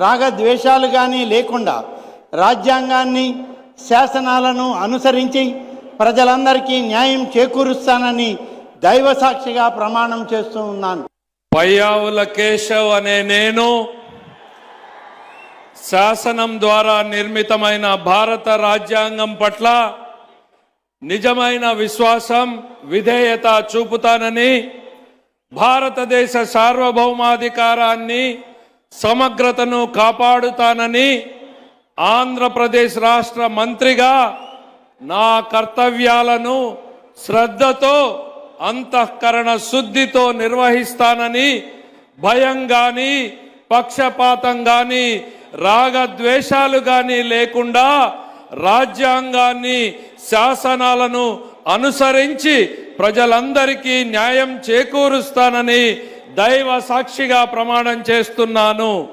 రాగద్వేషాలు కానీ లేకుండా రాజ్యాంగాన్ని శాసనాలను అనుసరించి ప్రజలందరికీ న్యాయం చేకూరుస్తానని దైవ సాక్షిగా ప్రమాణం చేస్తూ ఉన్నాను. పయ్యావుల కేశవ్ అనే నేను శాసనం ద్వారా నిర్మితమైన భారత రాజ్యాంగం పట్ల నిజమైన విశ్వాసం, విధేయత చూపుతానని, భారతదేశ సార్వభౌమాధికారాన్ని, సమగ్రతను కాపాడుతానని ఆంధ్రప్రదేశ్ రాష్ట్ర మంత్రిగా నా కర్తవ్యాలను శ్రద్ధతో, అంతఃకరణ శుద్ధితో నిర్వహిస్తానని, భయం గాని, పక్షపాతం గాని, రాగద్వేషాలు గాని లేకుండా రాజ్యాంగాన్ని, శాసనాలను అనుసరించి ప్రజలందరికీ న్యాయం చేకూరుస్తానని దైవ సాక్షిగా ప్రమాణం చేస్తున్నాను.